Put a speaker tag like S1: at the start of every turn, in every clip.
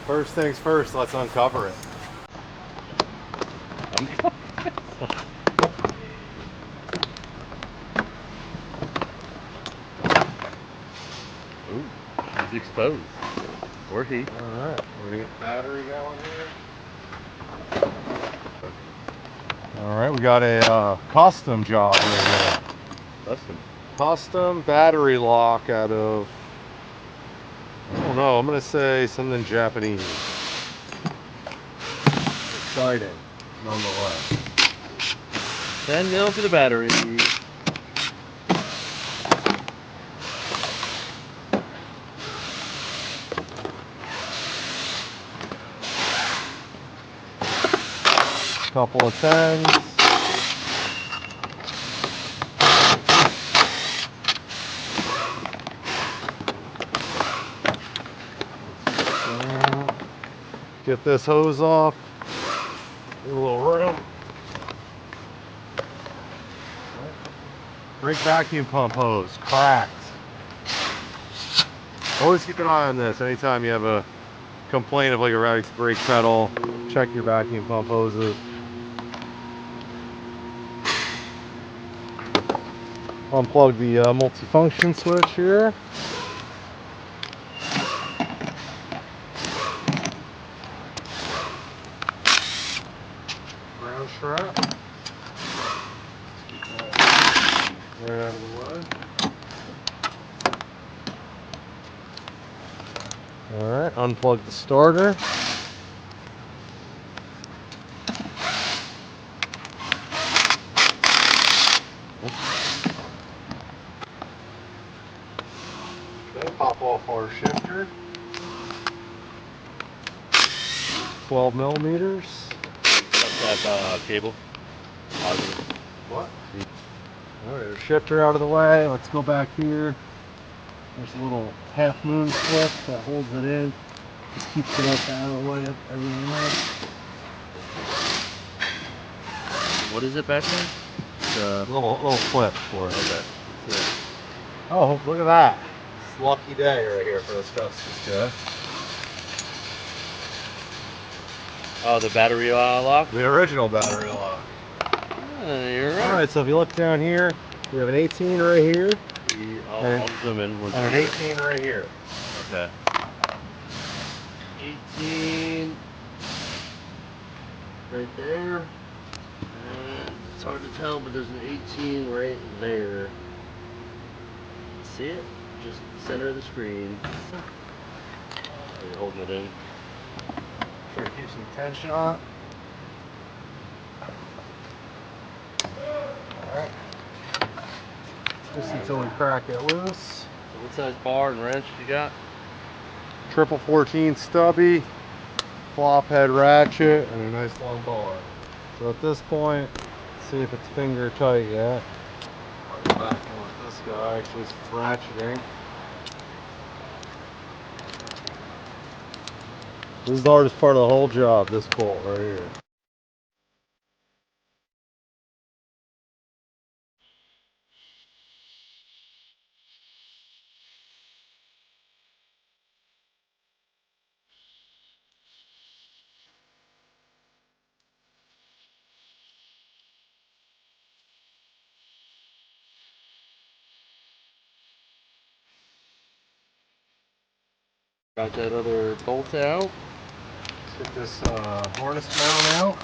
S1: First things first, let's uncover it.
S2: Ooh, he's exposed. Or he.
S1: Alright, we're gonna get the battery going here. Alright, we got a custom job right here. Custom battery lock out of, I don't know, I'm gonna say something Japanese. Exciting, nonetheless.
S2: 10 mil for the battery.
S1: Couple of 10s. Get this hose off. A little room. Brake vacuum pump hose, cracked. Always keep an eye on this. Anytime you have a complaint of like a brake pedal, check your vacuum pump hoses. Unplug the multifunction switch here. Ground strap. Right out of the way. Alright, unplug the starter. Okay, pop off our shifter. 12 millimeters.
S2: That's that cable.
S1: What? Alright, our shifter out of the way. Let's go back here. There's a little half moon clip that holds it in. Just keeps it up out of the way of everything else.
S2: What is it back there?
S1: A little clip for it.
S2: Okay. Yeah.
S1: Oh, look at that. It's a lucky day right here for this custom guy.
S2: Oh, the battery lock?
S1: The original battery lock.
S2: You're right.
S1: Alright, so if you look down here, we have an 18 right here.
S2: I'll zoom in.
S1: And an 18 right here.
S2: Okay. 18 right there. And it's hard to tell, but there's an 18 right there. See it? Just center of the screen. Are you holding it in?
S1: Try to keep some tension on it. Alright. Just until we crack it loose.
S2: What size bar and wrench you got?
S1: Triple 14 stubby, flop head ratchet, and a nice long bar. So at this point, let's see if it's finger tight yet. I'll go back and let this guy actually is ratcheting. This is the hardest part of the whole job, this bolt right here.
S2: Got that other bolt out.
S1: Let's get this harness mount out.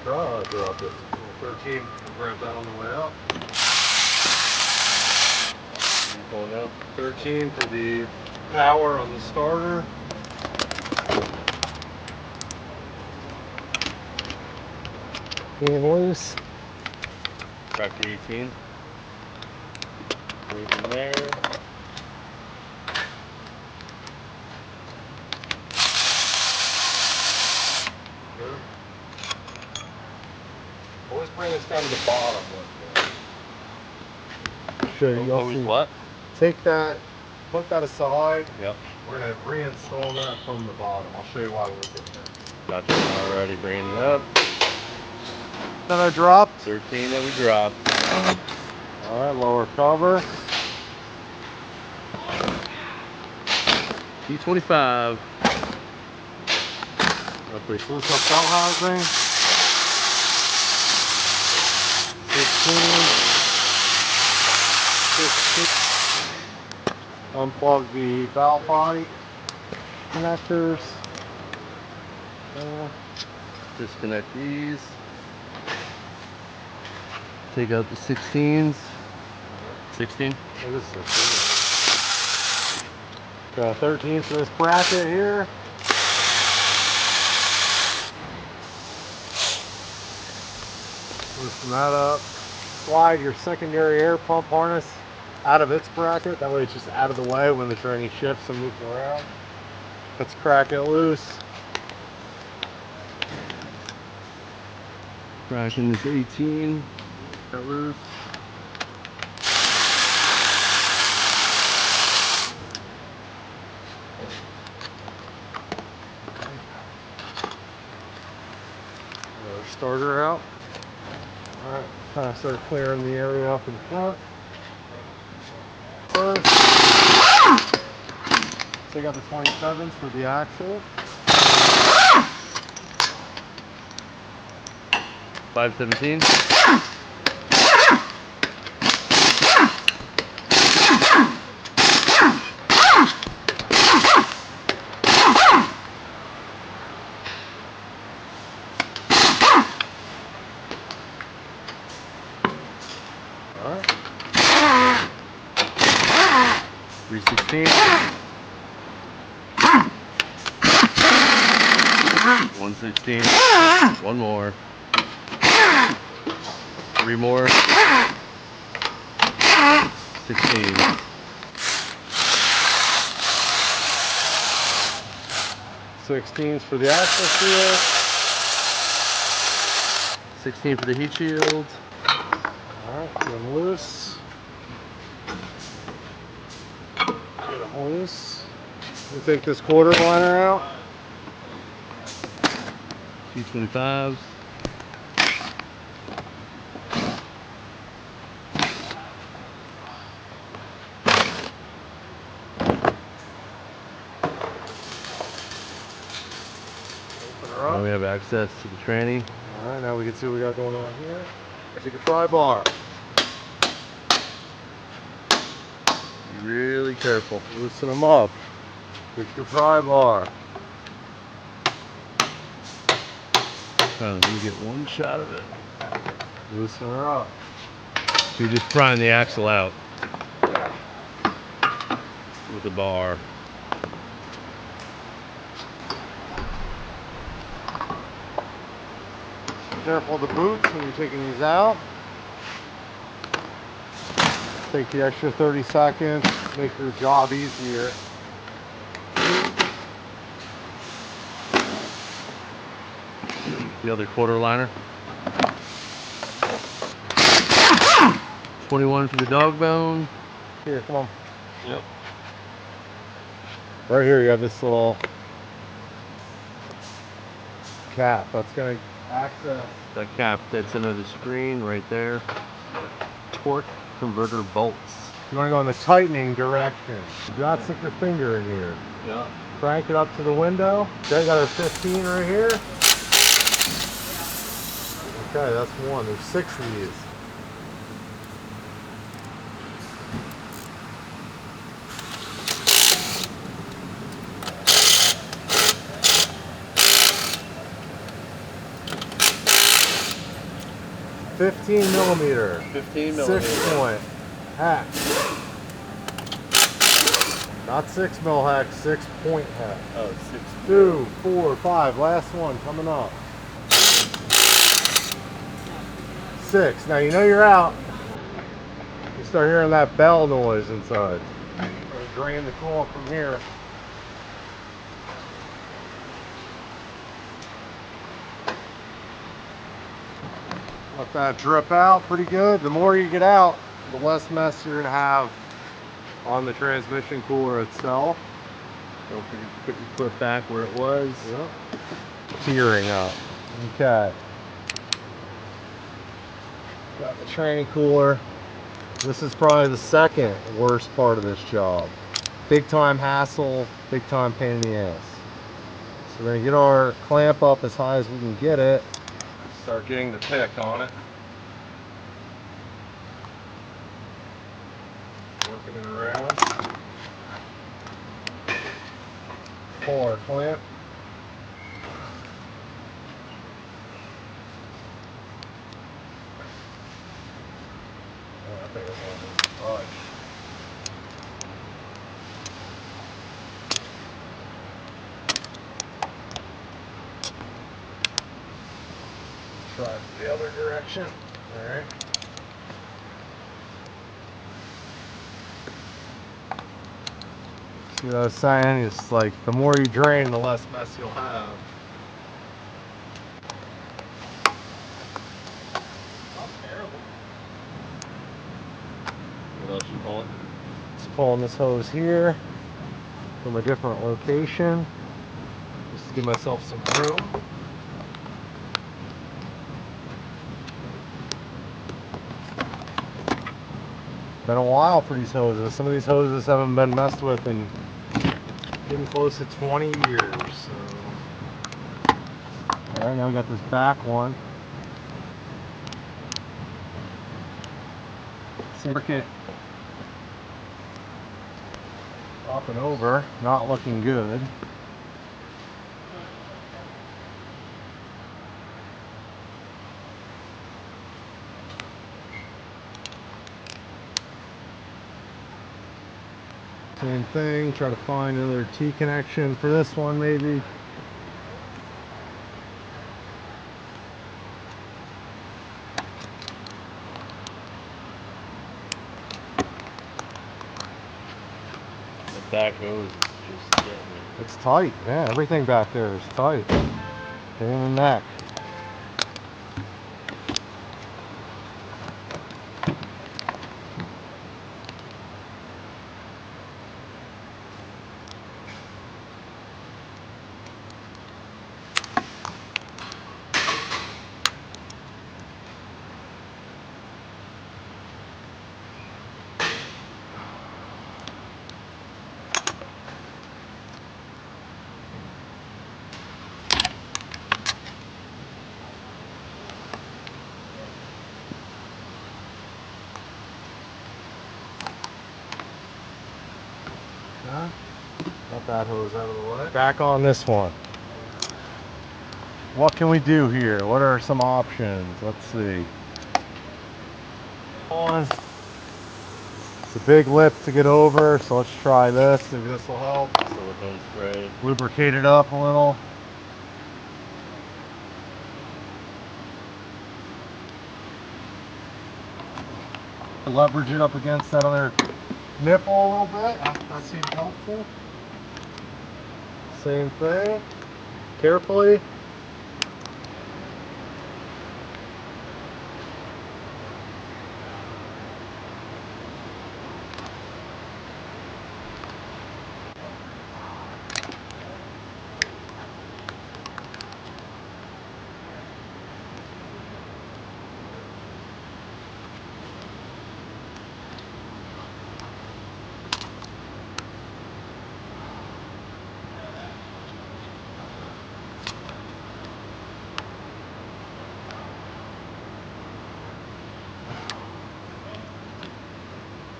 S1: I dropped it. 13, we'll grab that on the way up.
S2: Pulling out.
S1: 13 for the power on the starter. Being loose.
S2: Crack the 18. Leave it there.
S1: Good. Always bring this down to the bottom. Show you.
S2: Always what?
S1: Take that, put that aside.
S2: Yep.
S1: We're going to reinstall that from the bottom. I'll show you why we're doing that.
S2: Gotcha. Already bringing it up.
S1: Another drop.
S2: 13 that we dropped.
S1: Alright, lower cover.
S2: T25.
S1: Loose up belt housing. 16. Unplug the valve body connectors.
S2: Disconnect these. Take out the 16s. 16?
S1: It is 16. Got 13 for this bracket here. Loosen that up. Slide your secondary air pump harness out of its bracket. That way it's just out of the way when the tranny shifts and moves around. Let's crack it loose.
S2: Cracking this 18. Got loose.
S1: Starter out. Alright, kind of start clearing the area up in front. First, take out the 27s for the axle.
S2: 517.
S1: Alright.
S2: 316. 116. One more. 3 more. 16.
S1: 16s for the axle seal.
S2: 16 for the heat shield.
S1: Alright, get them loose. Get them loose. We'll take this quarter liner out.
S2: T25s. Now we have access to the tranny.
S1: Alright, now we can see what we got going on here. Take a pry bar.
S2: Be really careful.
S1: Loosen them up. Take your pry bar.
S2: Let me get one shot of it.
S1: Loosen her up.
S2: So you're just prying the axle out with the bar.
S1: Careful of the boots when you're taking these out. Take the extra 30 seconds, make your job easier.
S2: The other quarter liner. 21 for the dog bone.
S1: Here, come on.
S2: Yep.
S1: Right here you have this little cap that's going to access
S2: That cap that's under the screen right there. Torque converter bolts.
S1: You want to go in the tightening direction. Do not stick your finger in here.
S2: Yeah.
S1: Crank it up to the window. Okay, got a 15 right here. Okay, that's one. There's 6 of these. $15mm.
S2: 15
S1: 6
S2: millimeter.
S1: point hack. Not 6 mil hack, 6 point hack.
S2: Oh, 6.
S1: 2, 4, 5. Last one coming up. 6. Now you know you're out. You start hearing that bell noise inside. Drain the coolant from here. Let that drip out pretty good. The more you get out, the less mess you're going to have on the transmission cooler itself.
S2: Don't forget to put your foot back where it was.
S1: Yep. Tearing up. Okay. Got the tranny cooler This is probably the second worst part of this job. Big time hassle, big time pain in the ass. So we're gonna get our clamp up as high as we can get it. Start getting the pick on it. Working it around. Pull our clamp. Oh, I think it's on the try the other direction. Alright. See what I was saying? It's like the more you drain, the less mess you'll have.
S2: Not terrible. What else you pulling?
S1: Just pulling this hose here from a different location. Just to give myself some room. Been a while for these hoses. Some of these hoses haven't been messed with in getting close to 20 years. So. Alright, now we got this back one. Circuit up and over, not looking good. Same thing, try to find another T connection for this one maybe.
S2: The back hose is just getting it.
S1: It's tight, yeah, everything back there is tight. Pain in the neck. Got that hose out of the way. Back on this one. What can we do here? What are some options? Let's see. One. It's a big lip to get over, so let's try this. Maybe this will help.
S2: Silicone spray.
S1: Lubricate it up a little. Leverage it up against that other nipple a little bit. That seemed helpful. Same thing. Carefully.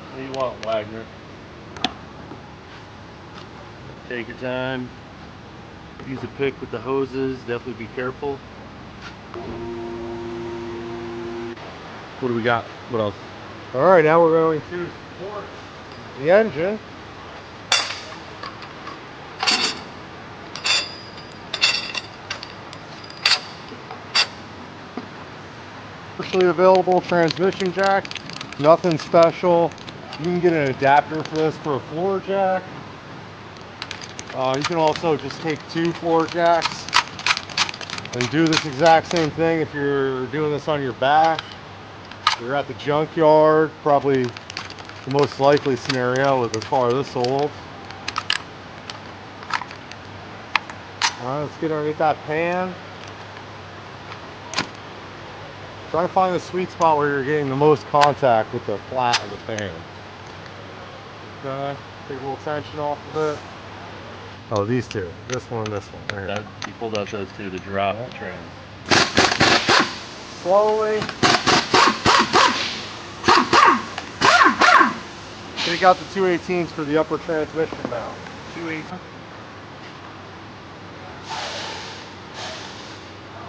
S2: What do you want, Wagner? Take your time. Use a pick with the hoses. Definitely be careful. What do we got? What else?
S1: Alright, now we're going to support the engine. Commercially available transmission jack. Nothing special. You can get an adapter for this for a floor jack. You can also just take 2 floor jacks and do this exact same thing if you're doing this on your back. You're at the junkyard, probably the most likely scenario with a car this old. Alright, let's get underneath that pan. Try to find the sweet spot where you're getting the most contact with the flat of the fan. Okay, take a little tension off of it. Oh, these two. This one and this one. There.
S2: That, you pulled out those two to drop the trans.
S1: Slowly. Take out the 218s for the upper transmission mount. 218.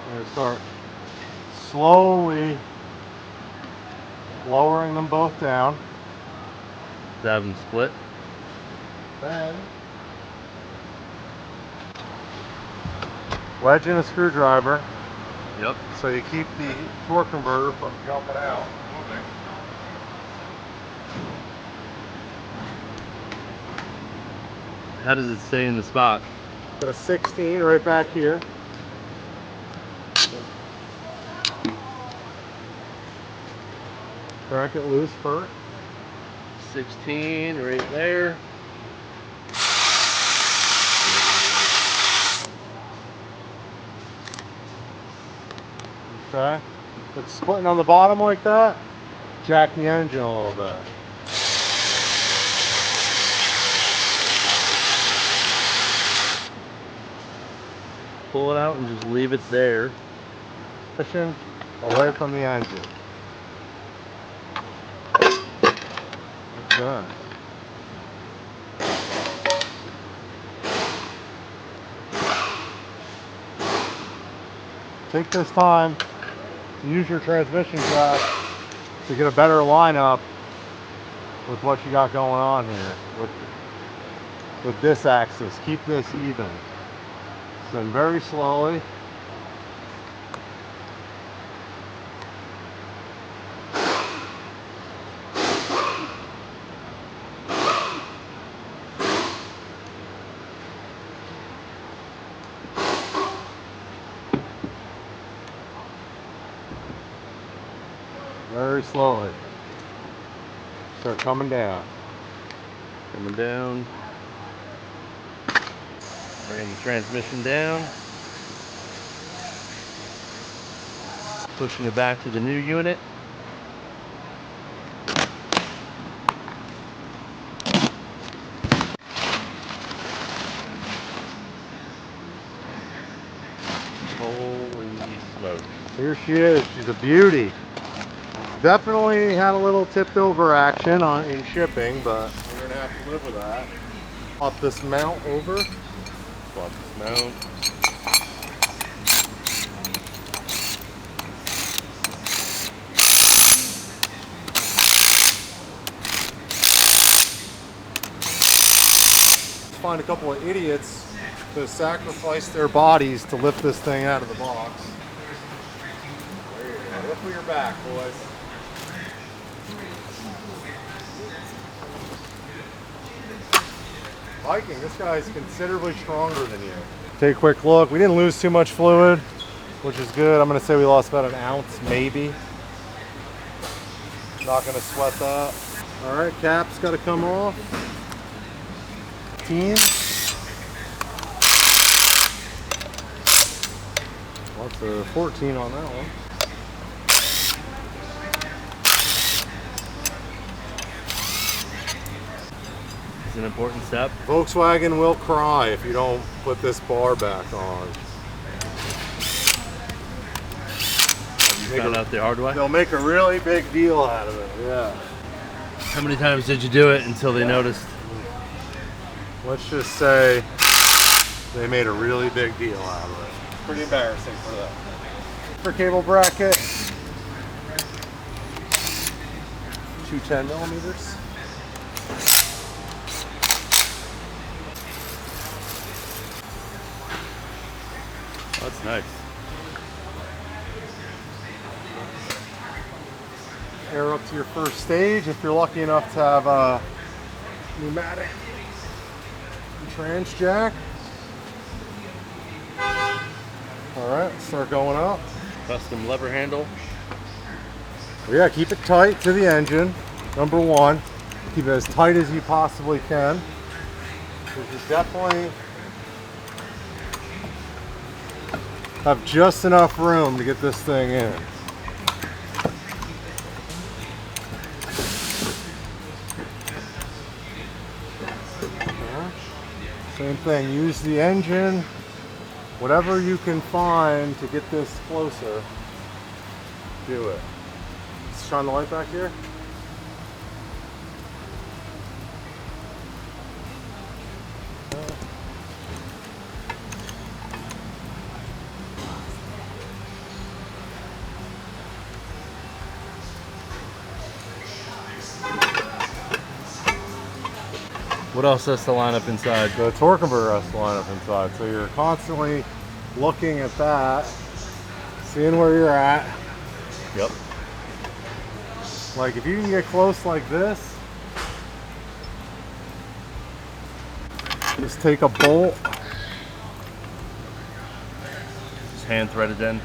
S1: I'm going to start slowly lowering them both down.
S2: Have them split.
S1: Then wedge in a screwdriver.
S2: Yep.
S1: So you keep the torque converter from jumping out.
S2: How does it stay in the spot?
S1: Got a 16 right back here. Crack it loose first.
S2: 16 right there.
S1: Okay. If it's splitting on the bottom like that, jack the engine a little bit.
S2: Pull it out and just leave it there.
S1: Pushing away from the engine. Okay. Take this time to use your transmission jack to get a better lineup with what you got going on here with this axis. Keep this even. Then very slowly. Very slowly. Start coming down.
S2: Coming down. Bring the transmission down. Pushing it back to the new unit. Holy smoke.
S1: Here she is. She's a beauty. Definitely had a little tipped over action in shipping, but we're gonna have to live with that. Pop this mount over.
S2: Swap this mount.
S1: Find a couple of idiots to sacrifice their bodies to lift this thing out of the box. There you go. Look where you're back, boys. Viking, this guy's considerably stronger than you. Take a quick look. We didn't lose too much fluid, which is good. I'm going to say we lost about an ounce, maybe. Not going to sweat that. All right, cap's got to come off. 15. That's a 14 on that one.
S2: It's an important step.
S1: Volkswagen will cry if you don't put this bar back on.
S2: You found out the hard way?
S1: They'll make a really big deal out of it, yeah.
S2: How many times did you do it until they noticed?
S1: Let's just say they made a really big deal out of it. Pretty embarrassing for them. For cable bracket, 210 millimeters.
S2: That's nice.
S1: Air up to your first stage if you're lucky enough to have a pneumatic trans jack. All right, start going up.
S2: Custom lever handle.
S1: Yeah, keep it tight to the engine. Number one, keep it as tight as you possibly can. Because you definitely have just enough room to get this thing in. Same thing, use the engine, whatever you can find to get this closer, do it. Let's shine the light back here.
S2: What else has to line up inside?
S1: The torque converter has to line up inside, so you're constantly looking at that, seeing where you're at.
S2: Yep.
S1: Like if you can get close like this, just take a bolt,
S2: Just hand thread it in.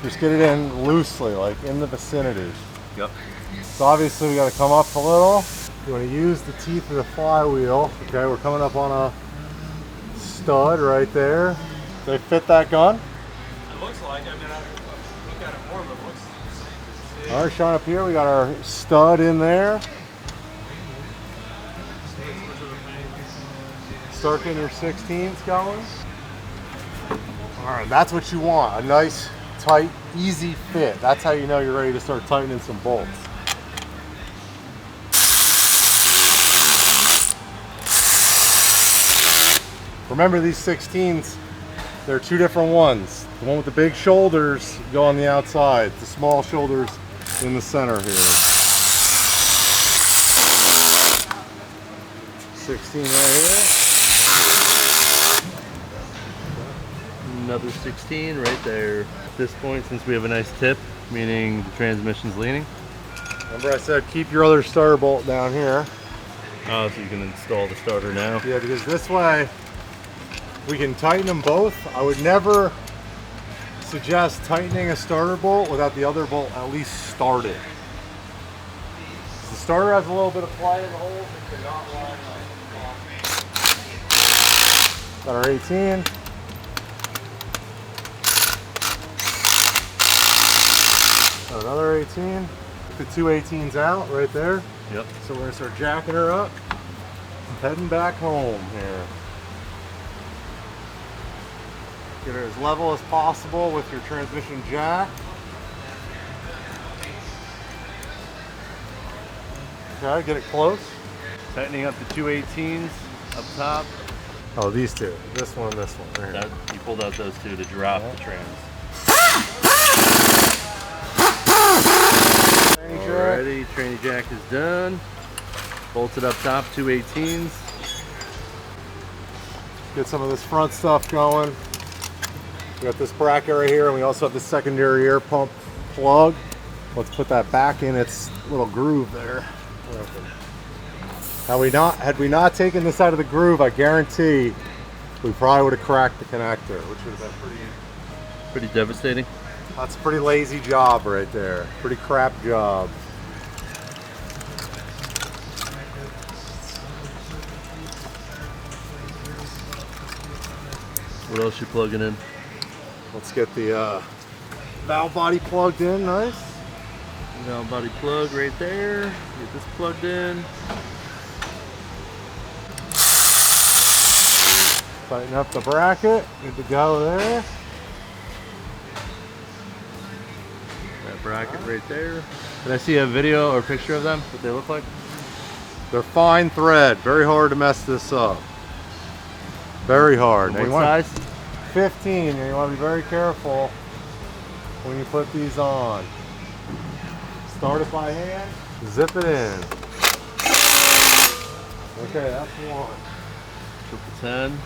S1: just get it in loosely, like in the vicinity.
S2: Yep.
S1: So obviously we got to come up a little. You want to use the teeth of the flywheel. Okay, we're coming up on a stud right there. Do they fit that gun?
S3: It looks like, I mean, I look at it more, but it looks the same.
S1: All right, Sean, up here we got our stud in there. Start getting your 16s going. All right, that's what you want, a nice, tight, easy fit. That's how you know you're ready to start tightening some bolts. Remember these 16s, there are two different ones. The one with the big shoulders go on the outside, the small shoulders in the center here. 16 right here.
S2: Another 16 right there. At this point, since we have a nice tip, meaning the transmission's leaning.
S1: Remember I said keep your other starter bolt down here.
S2: Oh, so you can install the starter now.
S1: Yeah, because this way we can tighten them both. I would never suggest tightening a starter bolt without the other bolt at least started. The starter has a little bit of play in the holes. It cannot line up. Got our 18. Got another 18. The two 18s out right there.
S2: Yep.
S1: So we're gonna start jacking her up. Heading back home here. Get her as level as possible with your transmission jack. Okay, get it close.
S2: Tightening up the two 18s up top.
S1: Oh, these two. This one and this one. Right here.
S2: That, you pulled out those two to drop the trans. Alrighty, tranny jack is done. Bolted up top, two 18s.
S1: Get some of this front stuff going. We got this bracket right here, and we also have the secondary air pump plug. Let's put that back in its little groove there. Had we not taken this out of the groove, I guarantee we probably would have cracked the connector, which would have been
S2: Pretty devastating.
S1: that's a pretty lazy job right there. Pretty crap job.
S2: What else you plugging in?
S1: Let's get the valve body plugged in, nice.
S2: Valve body plug right there. Get this plugged in.
S1: Tighten up the bracket, good to go there.
S2: That bracket right there. Did I see a video or picture of them? What they look like?
S1: They're fine thread, very hard to mess this up. Very hard. Now
S2: What
S1: you want
S2: size?
S1: 15, and you want to be very careful when you put these on. Start it by hand, zip it in. Okay, that's one.
S2: 10.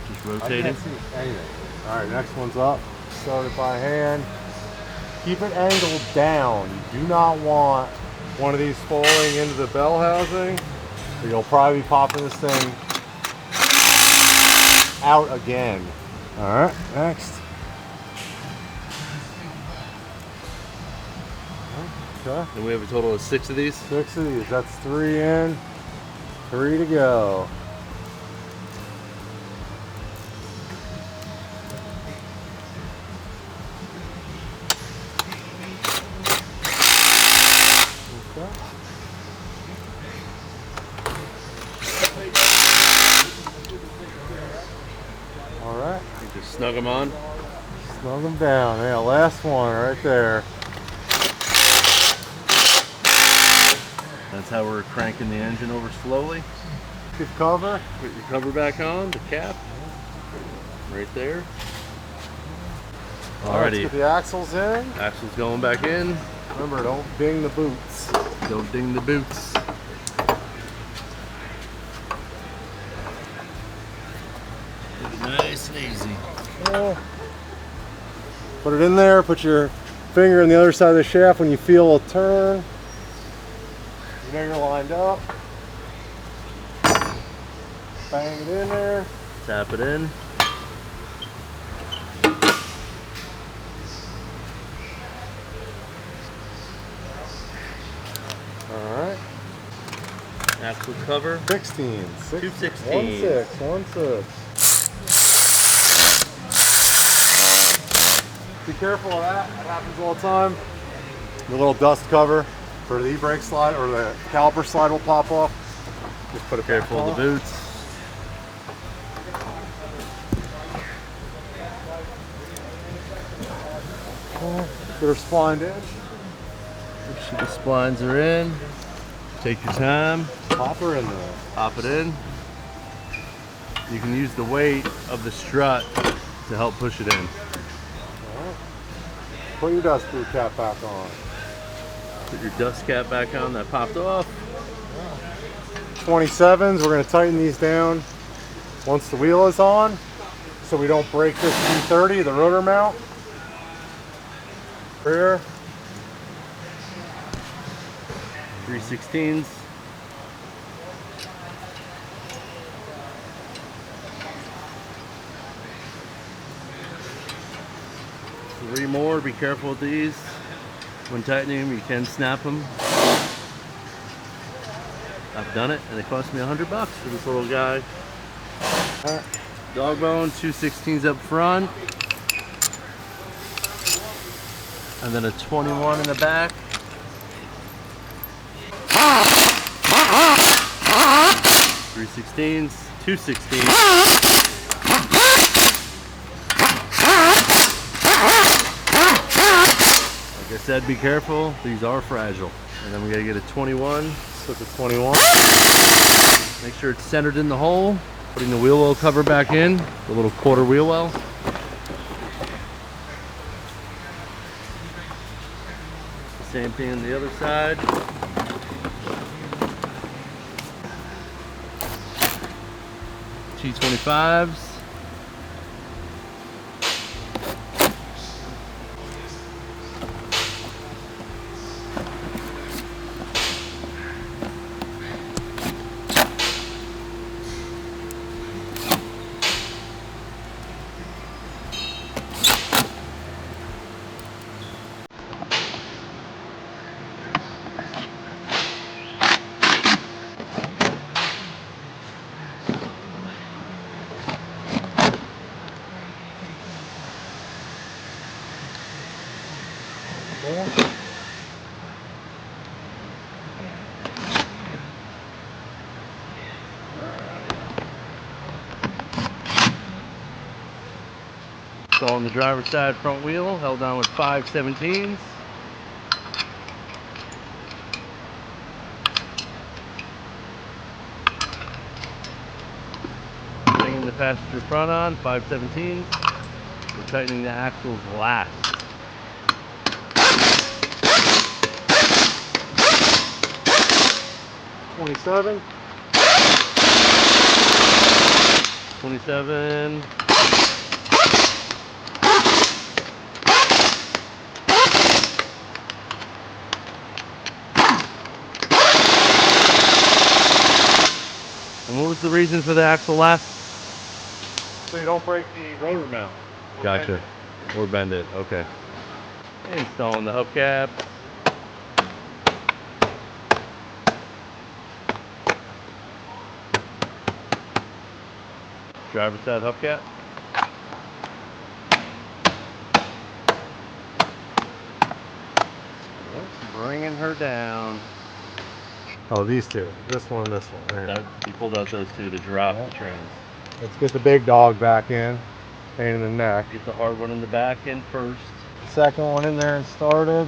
S2: Just
S1: I
S2: rotating.
S1: can't see anything. All right, next one's up. Start it by hand. Keep it angled down. You do not want one of these falling into the bell housing, or you'll probably be popping this thing out again. All right, next. Okay.
S2: And we have a total of 6 of these.
S1: 6 of these. That's 3 in, 3 to go.
S2: Snug them on.
S1: Snug them down. Yeah, last one right there.
S2: That's how we're cranking the engine over slowly.
S1: Good cover.
S2: Put your cover back on, the cap. Right there.
S1: Let's
S2: Alrighty.
S1: get the axles in.
S2: Axle's going back in.
S1: Remember, don't ding the boots.
S2: Don't ding the boots. Nice and easy.
S1: Yeah. Put it in there. Put your finger on the other side of the shaft when you feel a turn. You know you're lined up. Bang it in there.
S2: Tap it in.
S1: Alright.
S2: Axle cover.
S1: 16.
S2: 216.
S1: 1/6. Be careful of that. That happens all the time. The little dust cover for the e-brake slide or the caliper slide will pop off. Just put it
S2: Careful of the boots.
S1: Get her splined in.
S2: Make sure the splines are in. Take your time.
S1: Pop her in there.
S2: Pop it in. You can use the weight of the strut to help push it in.
S1: Alright. Put your dust boot cap back on.
S2: Put your dust cap back on that popped off.
S1: 27s, we're going to tighten these down once the wheel is on so we don't break this 230, the rotor mount. Rear.
S2: 3/16s. Three more, be careful with these. When tightening them, you can snap them. I've done it, and it cost me $100 for this little guy. Dog bone, 2/16s up front. And then a 21 in the back. 3/16s, 2/16s. Like I said, be careful. These are fragile. And then we gotta get a 21.
S1: Slip the 21.
S2: Make sure it's centered in the hole. Putting the wheel well cover back in, the little quarter wheel well. Same thing on the other side. T25s. So on the driver's side front wheel, held down with 5/17s. Bringing the passenger front on, 5/17s. We're tightening the axles last.
S1: 27.
S2: 27. And what was the reason for the axle last?
S1: So you don't break the rotor mount.
S2: Gotcha. Or bend it. Okay. Installing the hubcap. Driver's side hubcap. Bringing her down.
S1: Oh, these two. This one and this one. Right here.
S2: He pulled out those two to drop the trims.
S1: Let's get the big dog back in. Pain in the neck.
S2: Get the hard one in the back in first.
S1: Second one in there and started.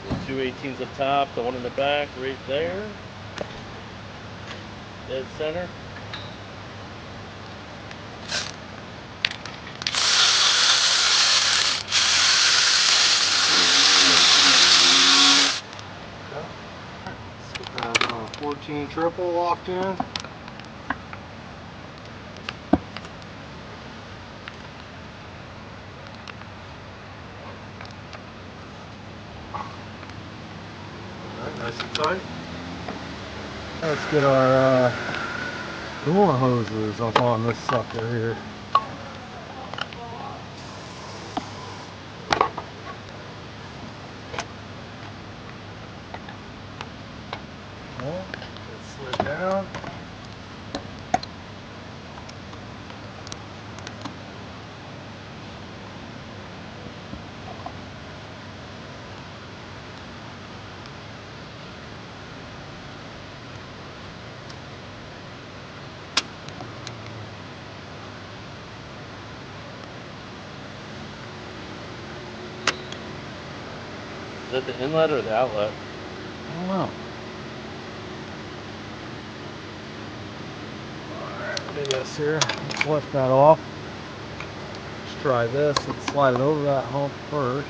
S2: So 2 18s up top, the one in the back right there. Dead center.
S1: Let's get that 14 triple locked in. Nice and tight. Let's get our door hoses up on this sucker here. Okay, it slid down.
S2: Is that the inlet or the outlet?
S1: I don't know. Alright, let me this here. Let's lift that off. Let's try this and slide it over that hump first.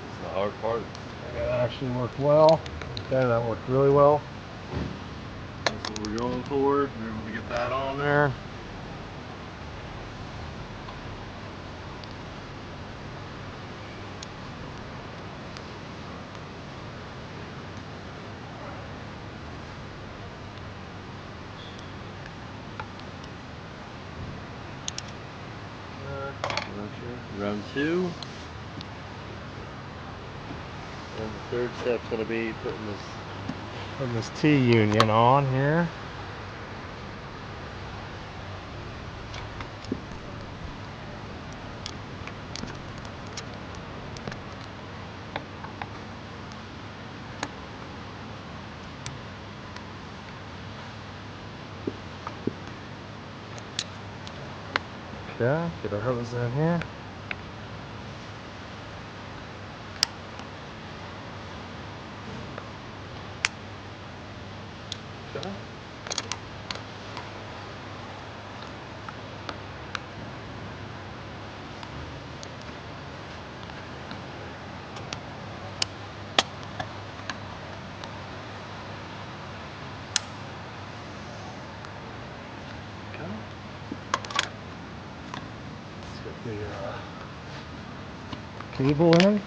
S2: It's the hard part.
S1: That actually worked well. Okay, that worked really well. That's what we're going for. We're able to get that on there.
S2: Round 2. And the third step's going to be
S1: Putting this T-union on here. Okay, get our hose in here. Okay. The cable in.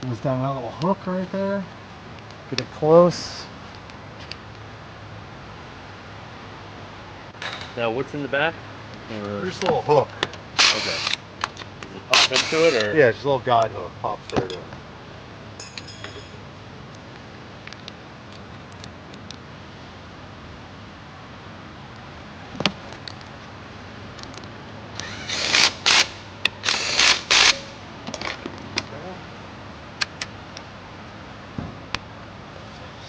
S1: Goes down that little hook right there. Get it close.
S2: Now, what's in the back?
S1: There's a little hook.
S2: Okay. Does it pop into it, or?
S1: Yeah, just a little guide hook. Pops right in.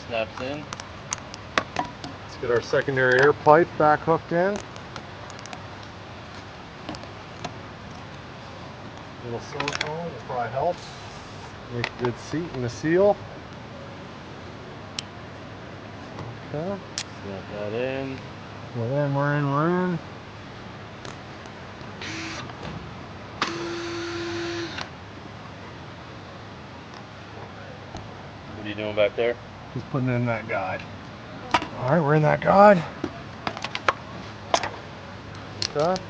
S2: Snaps in.
S1: Let's get our secondary air pipe back hooked in. Little silicone will probably help. Make a good seat in the seal. Okay.
S2: Snap that in.
S1: We're in, we're in, we're in.
S2: What are you doing back there?
S1: Just putting in that guide. All right, we're in that guide. Okay.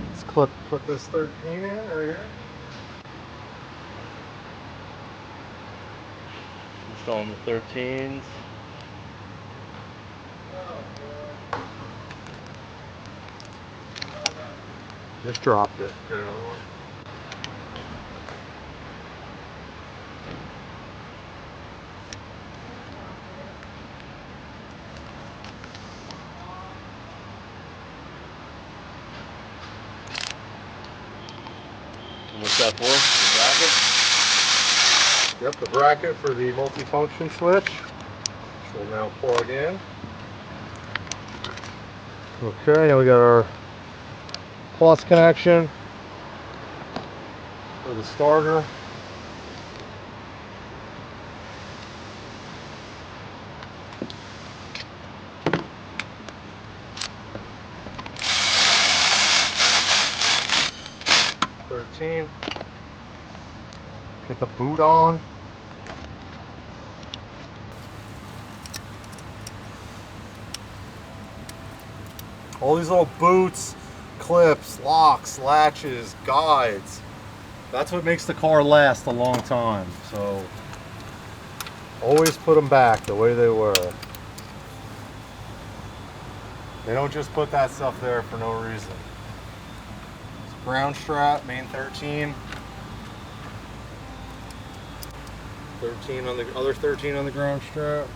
S1: Let's put this 13 in right here.
S2: Installing the 13s.
S1: Just dropped it. Get another one.
S2: What's that for? The bracket?
S1: Yep, the bracket for the multifunction switch, which will now plug in. Okay, now we got our plus connection for the starter. Get the boot on. All these little boots, clips, locks, latches, guides. That's what makes the car last a long time. So always put them back the way they were. They don't just put that stuff there for no reason. It's ground strap, main 13. 13 on the other 13 on the ground strap.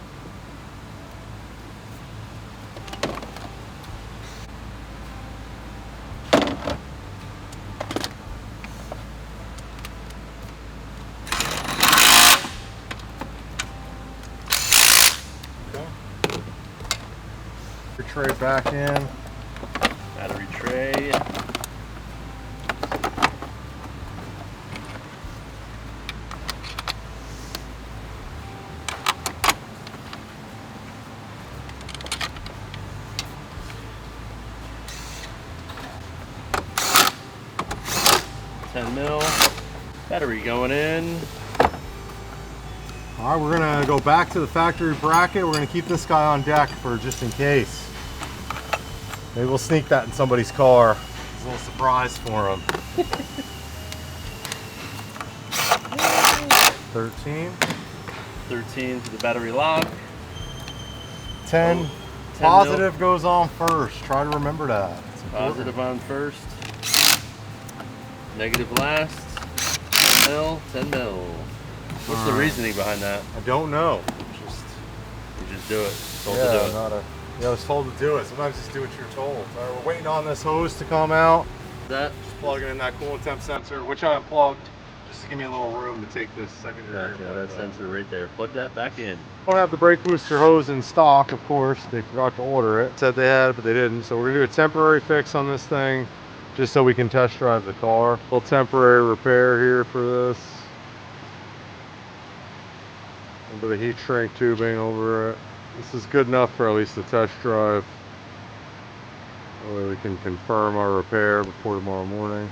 S1: Okay. Your tray back in.
S2: Battery tray. $10 battery going in.
S1: All right, we're gonna go back to the factory bracket. We're gonna keep this guy on deck for just in case. Maybe we'll sneak that in somebody's car. It's a little surprise for them. 13.
S2: 13 for the battery lock.
S1: 10.
S2: 10
S1: Positive
S2: mil.
S1: goes on first. Try to remember that. It's important.
S2: Positive on first. Negative last. 10 mil. What's the reasoning behind that?
S1: I don't know.
S2: You just do it. Told to do it.
S1: I was told to do it. Sometimes just do what you're told. All right, we're waiting on this hose to come out.
S2: That
S1: Just plugging in that coolant temp sensor, which I unplugged, just to give me a little room to take this secondary.
S2: yeah, that sensor right there. Plug that back in.
S1: Don't have the brake booster hose in stock, of course. They forgot to order it. Said they had, but they didn't. So we're gonna do a temporary fix on this thing, just so we can test drive the car. A little temporary repair here for this. A little bit of heat shrink tubing over it. This is good enough for at least the test drive. That way we can confirm our repair before tomorrow morning.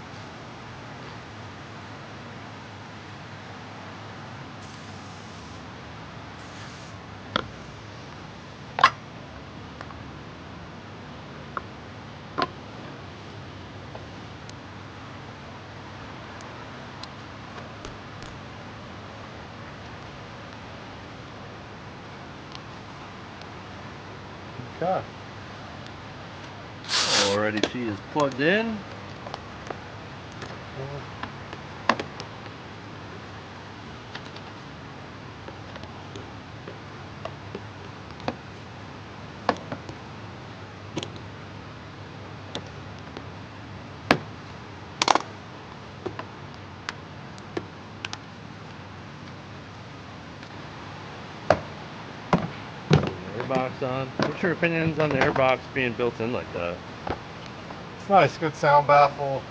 S1: Okay.
S2: Already she is plugged in. Airbox on. What's your opinions on the airbox being built in like that?
S1: It's nice, good sound baffle.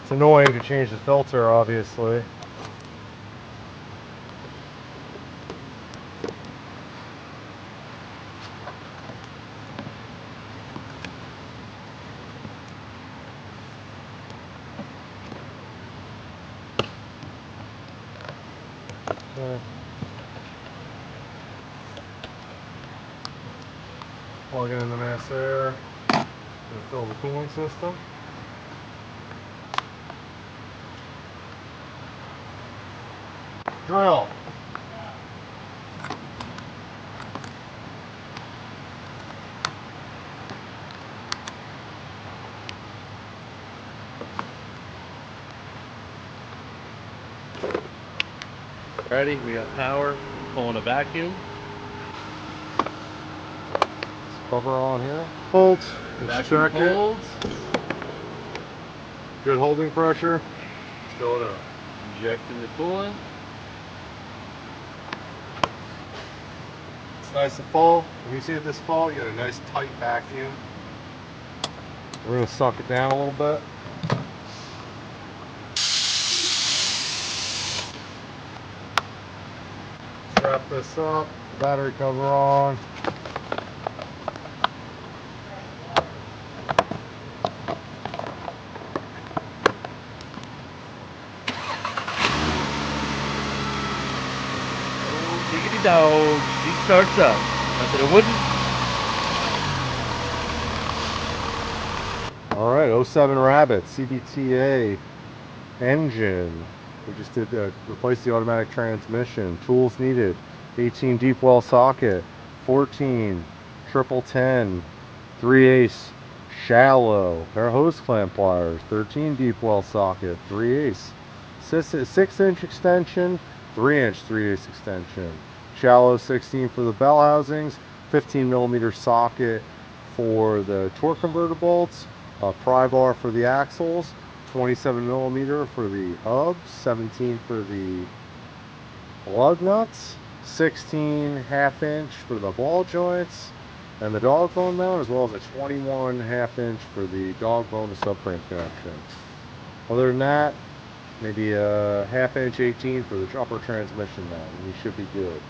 S1: It's annoying to change the filter, obviously. Okay. Plug it in the mass air to fill the cooling system. Drill.
S2: Ready? We got power. Pulling a vacuum.
S1: Cover on here. Bolts.
S2: Vacuum
S1: Check it.
S2: holds.
S1: Good holding pressure.
S2: Let's fill it up. Injecting the coolant.
S1: It's nice to fall. When you see this fall, you get a nice tight vacuum. We're gonna suck it down a little bit. Wrap this up. Battery cover on.
S2: Oh, diggity dog. She starts up. Nothing it wouldn't.
S1: Alright, '07 Rabbit, CBTA engine. We just did replace the automatic transmission. Tools needed: 18 deep well socket, 14 triple 10, 3/8 shallow, pair of hose clamp pliers, 13 deep well socket, 3/8 6-inch extension, 3-inch 3/8 extension, shallow 16 for the bell housings, 15 millimeter socket for the torque converter bolts, a pry bar for the axles, 27 millimeter for the hubs, 17 for the lug nuts, 16 half-inch for the ball joints and the dog bone mount, as well as a 21 half-inch for the dog bone to subframe connection. Other than that, maybe a half-inch 18 for the upper transmission mount, and you should be good.